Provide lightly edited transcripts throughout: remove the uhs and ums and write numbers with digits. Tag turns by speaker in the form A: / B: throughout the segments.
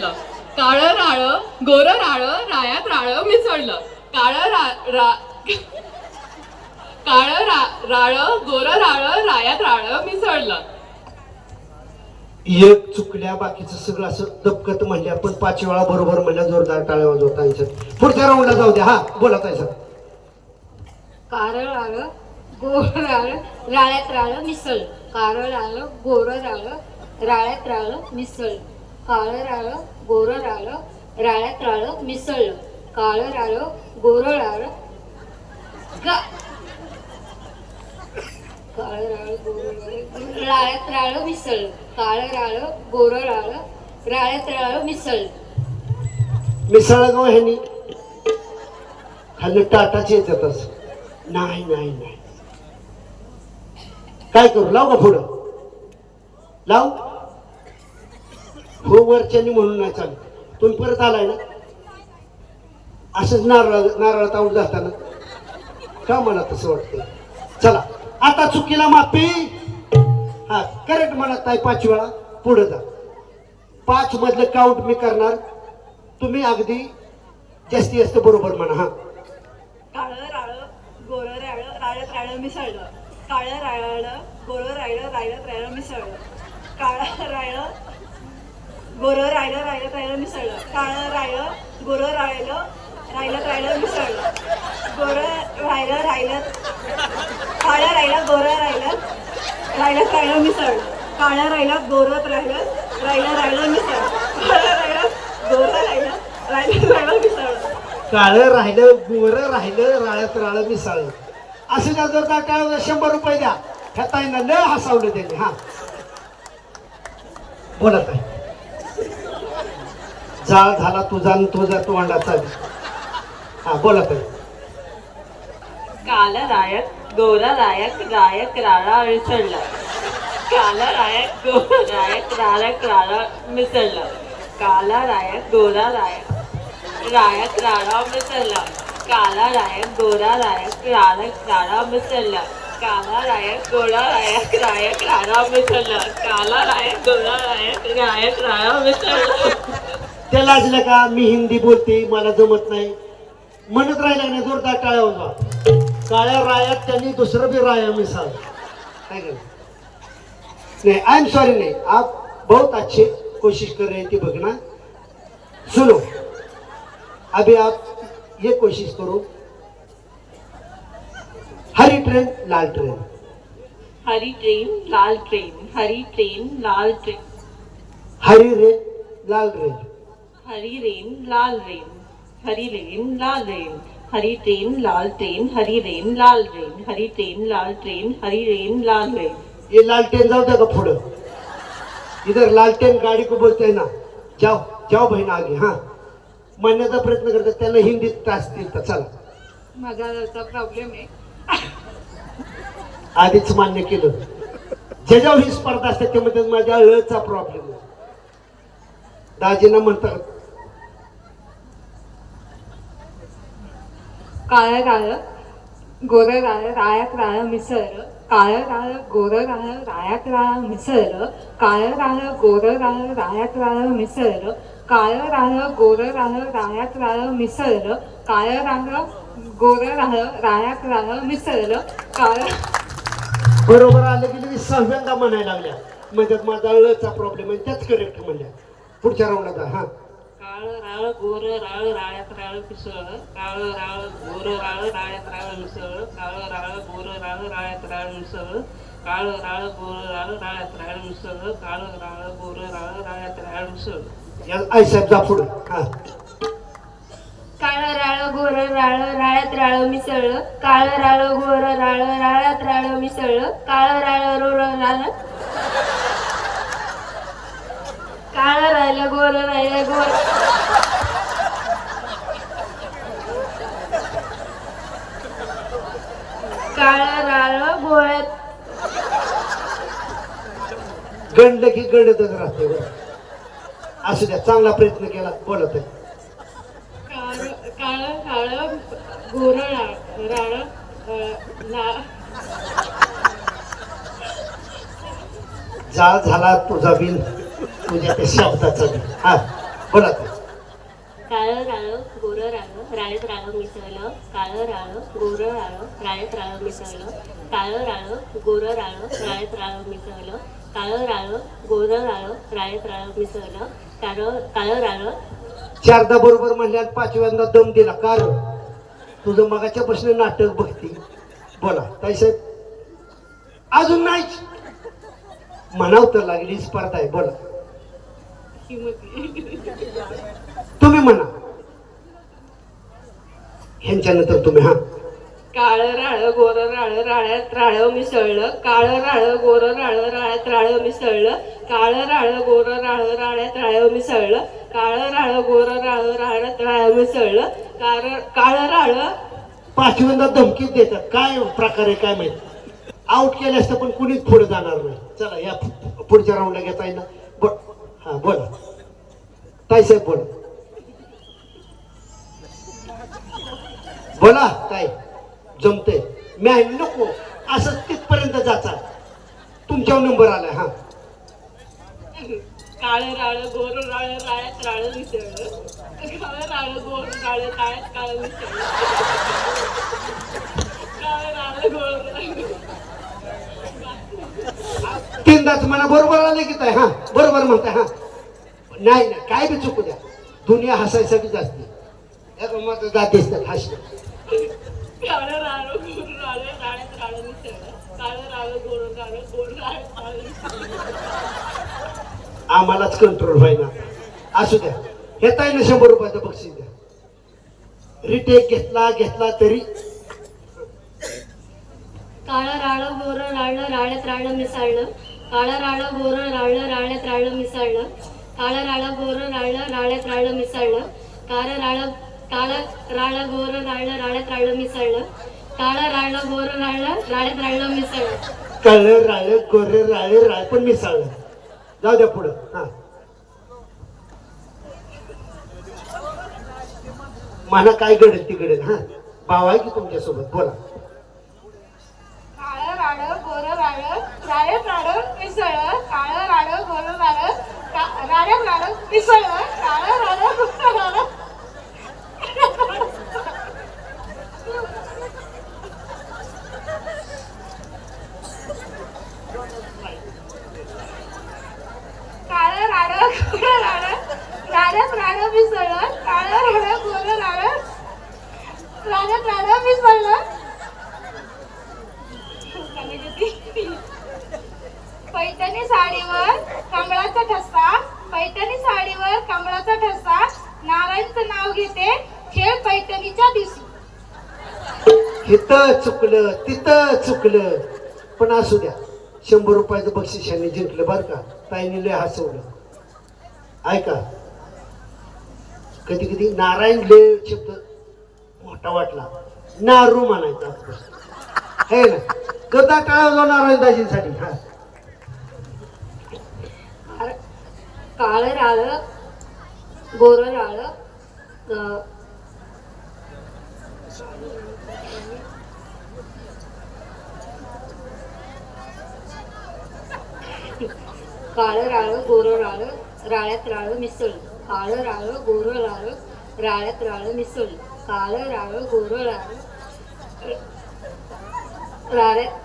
A: मिसळलं. काळं राळ गोरं राळ रायात राळ मिसळलं. राळ गोरं राळ रायात राळ मिसळलं.
B: एक चुकल्या बाकीचं सगळं असं दबकत म्हणल्या पण 5 वेळा बरोबर म्हणल्या जोरदार टाळ्या वाजवता. पुढच्या राऊंडला जाऊ द्या. हा बोला ताई सर.
C: कारळ आळ गोर राळ राळ्यात राळ मिसळ. कारळ आळ गोर राळ राळ्यात राळ मिसळ. काळं राळ गोर राळ राळ्यात राळ मिसळ. काळं राळ गोर राळ काळं राळ गोर राळ राळ्यात राळ मिसळ. काळं राळ गोर राळ राळ्यात राळ मिसळ.
B: मिसळ गाव ह्यानी खाली टाटाचे येतातच. नाही नाही नाही काय करू लाव का पुढं लाव. हो वरच्यानी म्हणून नाही चालत. तुम्ही परत आलाय ना असंच नारळात आऊट जाताना का मला तसं वाटतं. चला आता चुकीला माफी. हा करेक्ट म्हणत ताई 5 वेळा पुढे जा. 5 मधलं काउंट मी करणार. तुम्ही अगदी जास्तीत जास्त बरोबर म्हणा. हा
A: काळं राळ गोरं राळ राळ्यात राळ मिसळलं. काळं राळ गोरं राळ राळ्यात राळ मिसळलं. काळं राळ गोरं राळ राळ्यात राळ मिसळलं. काळं राळ गोरं राळ राळ्यात राळ मिसळलं. गोरं राळ राळ्यात काळं राळ गोरं राळ राळ्यात राळ मिसळलं. काळं राळ गोरं राळ राळ्यात राळ मिसळलं. काळं राळ गोरं राळ राळ्यात राळ मिसळलं.
B: काळं राहिलं गोरं राहिलं राळ्यात राळ मिसाळलं. असं जर जोरदार टाळ्या 100 रुपये द्या. ह्या ताईंना न हसावलं त्यांनी. हा बोला ताई. जाळ झाला तुझा आणि तुझा तोंडाचा. हा बोला ताई.
A: काला रायक गोरा रायक रायक राळा मिसळला. काला रायक गोरा रायक रायक राळा मिसळला. काला रायक गोरा रायक रायक राळा मिसळला. काला रायक गोरा रायक रायक राळा मिसळला. काला रायक गोरा रायक रायक राळा मिसळला. काला रायक गोरा रायक रायक राळा मिसळला.
B: ते लाजलं का मी हिंदी बोलते मला जमत नाही म्हणत राहिलं नाही. जोरदार टाळ्या वाजवा. काळ्या रायात त्यांनी दुसरं भी राया मिसाल. काय कर नहीं आई एम सॉरी नहीं आप बहुत अच्छे कोशिश कर रहे थे भगना. सुनो अभी आप ये कोशिश करो. हरी ट्रेन लाल ट्रेन.
A: हरी ट्रेन लाल ट्रेन. हरी ट्रेन लाल ट्रेन.
B: हरी रेन लाल रेन.
A: हरी रेन लाल रेन. हरी रेन लाल रेन. हरी ट्रेन लाल ट्रेन. हरी रेन लाल रेन. हरी ट्रेन लाल ट्रेन. हरी रेन लाल रेन.
B: ये लाल ट्रेन जाऊ द्या का पुढं. इधर लाल ट्रेन गाड़ी को बोलते हैं ना. जाओ जाओ बहन आगे. हाँ म्हणण्याचा प्रयत्न करतात त्यांना हिंदीत त्रास देतात. चला
A: माझा प्रॉब्लेम आहे.
B: आधीच मान्य केलं. ज्याच्यावर ही स्पर्धा असते ते म्हणतात माझ्या ळचा प्रॉब्लेम आहे. दाजींना म्हणतात
C: काळं राळ गोरं राळ राळ्यात राळ मिसळलं. काळं राळ गोरं राळ राळ्यात राळ मिसळलं. काळं राळ गोरं राळ राळ्यात राळ मिसळलं. काळं राळ गोरं राळ राळ्यात राळ मिसळलं. काळं राळ गोरं राळ राळ्यात राळ मिसळलं. काळं
B: बरोबर आलं की लगेच 6व्यांदा म्हणायला लागल्या म्हणतात माझा ळचा प्रॉब्लेम आहे. त्याच करेक्ट म्हणल्या. पुढच्या राऊंडला जा. हा
A: काळं राळ गोरं राळ राळ्यात राळ मिसळलं. काळं राळ गोरं राळ राळ्यात राळ मिसळलं. काळं राळ गोरं राळ राळ्यात राळ मिसळलं. काळं राळ गोरं राळ राळ्यात राळ मिसळलं. काळं राळ गोरं राळ राळ्यात राळ मिसळलं.
B: या आई साहेब जा पुढं. हा
C: काळं राळ गोरं राळ राळ्यात राळ मिसळलं. काळं राळ गोरं राळ राळ्यात राळ मिसळलं. काळं राळ रोरं राळ काळं राहिलं गोरं राहिलं गोर काळं राळ गोळ्यात
B: गणलं की गणतच राहते. असू द्या चांगला प्रयत्न केला. बोलत आहे.
A: काळं काळं गोरं राळ
B: जाळ झाला तुझा बिल तुझ्या त्या शब्दाचा बिल. हा बोला ताई.
D: काळं राळं गोरं राळं राळेत राळं मिसळलं काळं राळं गोरं राळं राळेत राळं मिसळलं काळं राळं गोरं राळं राळेत राळं मिसळलं काळं राळं गोरं राळं राळेत राळं मिसळलं काळं राळं
B: चारदा बरोबर म्हणल्यात पाचव्यांदा दम दिला कार तुझं मगाच्या प्रश्न नाटक बघती. बोला ताई साहेब. अजून नाहीच म्हणाव तर लागली स्पर्धा आहे. बोला तुम्ही म्हणा ह्यांच्यानंतर तुम्ही. हा
D: काळं राळं गोरं राळं राळ्यात राळं मिसळलं काळं राळं गोरं राळं राळ्यात राळं मिसळलं काळं राळं गोरं राळं राळ्यात राळं मिसळलं काळं राळं गोरं राळं राळ्यात राळं मिसळलं काळं राळं
B: पाचव्यांदा धमकीच देतात. काय प्रकार आहे काय माहिती. आउट केले असतं पण कुणीच पुढे जाणार नाही. चला या पुढच्या राऊंडला घेता येईल ना. हा बोला ताई साहेब बोला. बोला काय जमते मी आहे नको असं तिथपर्यंत जाचा तुमच्यावर नंबर आलाय. हा
D: काळं राळं गोरं राळं राळ्यात राळं मिसळलं काळं राळं गोरं राळं राळ्यात काळं मिसळलं काळं राळं गोरं
B: तीनदाच मला बरोबर आले की ताई. हा बरोबर म्हणताय. हा नाही नाही काय बी चुकू द्या दुनिया हसायसाठीच असते. माझं जाते असतात हास्य.
D: काळं राळं गोरं राळं राळ्यात राळं मिसळलं काळं राळं गोरं राळं गोरं राळ्यात राळं मिसळलं
B: आम्हालाच कंट्रोल व्हायला. असू द्या हे ताईने 100 रुपयाचं बक्षीस द्या. रिटेक घेतला तरी.
D: काळं राळं गोरं राळं राळ्यात राळं मिसळलं काळं राळं गोरं राळं राळ्यात राळं मिसळलं काळं राळं गोरं राळं राळ्यात राळं मिसळलं काळं राळं गोरं राळं राळ्यात राळं मिसळलं काळं राळं गोरं राळं राळ्यात राळं मिसळलं
B: कळलं राळे गोरे राळे पण मिसळलं. जाऊ द्या पुढं. हा मला काय घडेल ती घडेल. हा भाव आहे की तुमच्यासोबत. बोला
A: काळं राळं गोरं राळं राळ्यात राळं मिसळलं काळं राळं गोरं राळं राळ्यात राळं मिसळलं काळं राळं गोरं राळं काळं राळं गोरं राळं राळ्यात राळं मिसळलं काळं राळं गोरं राळं राळ्यात राळं मिसळलं पैठणी साडीवर कमळाचा ठसा पैठणी साडीवर कमळाचा ठसा नारायणचं नाव घेते खेळ पैठणीच्या दिवशी.
B: इथं चुकलं तिथं चुकलं पण असू द्या 100 रुपयाचं बक्षीस यांनी जिंकलं बरं का. ताईने लय हसवलं. ऐका कधी कधी नारायण ले शब्द मोठा वाटला. नारू म्हणायचा हे ना गदा टाळा नारायण दाजींसाठी. हा
D: काळं राळं गोरं राळं काळं राळं गोरं राळं राळ्यात राळं मिसळलं काळं राळं गोरं राळं राळ्यात राळं मिसळलं काळं राळं गोरं राळं राळ्यात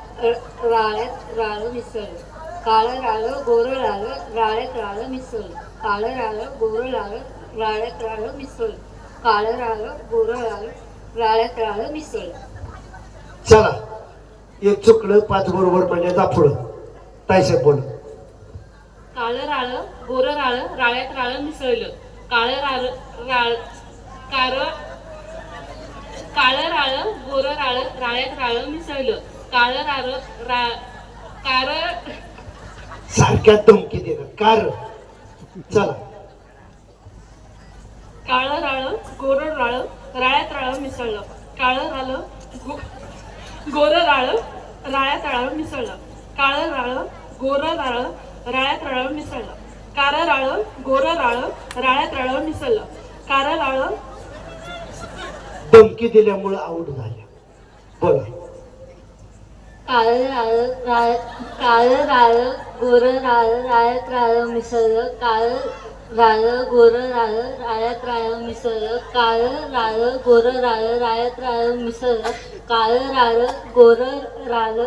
D: राळं मिसळलं काळं राळं गोरं राळं राळ्यात राळं मिसळलं काळं राळं गोरं राळं राळ्यात राळं मिसळलं काळं राळं गोरं राळं राळ्यात राळं मिसळलं.
B: चला एक चुकलं 5 बरोबर म्हणजे जा पुढं. ताईसाहेब बोला.
D: काळं राळं गोरं राळं राळ्यात राळं मिसळलं काळं राळं काळं राळं गोरं राळं राळ्यात राळं मिसळलं काळं राळं
B: सारख्या धमकी देणार कार. चला
D: काळं राळं गोरं राळं राळ्यात राळं मिसळलं काळं राळं गोरं राळं राळ्यात राळं मिसळलं काळं राळं गोरं राळं राळ्यात राळं मिसळलं काळं राळं गोरं राळं राळ्यात राळं मिसळलं काळं राळं
B: धमकी दिल्यामुळं आऊट झाल्या. बोला
D: काळं राळं गोरं राळं राळ्यात राळं मिसळलं राळं गोरं राळं राळ्यात राळं मिसळलं काळं राळं गोरं राळं राळ्यात राळं मिसळलं काळं राळं गोरं राळं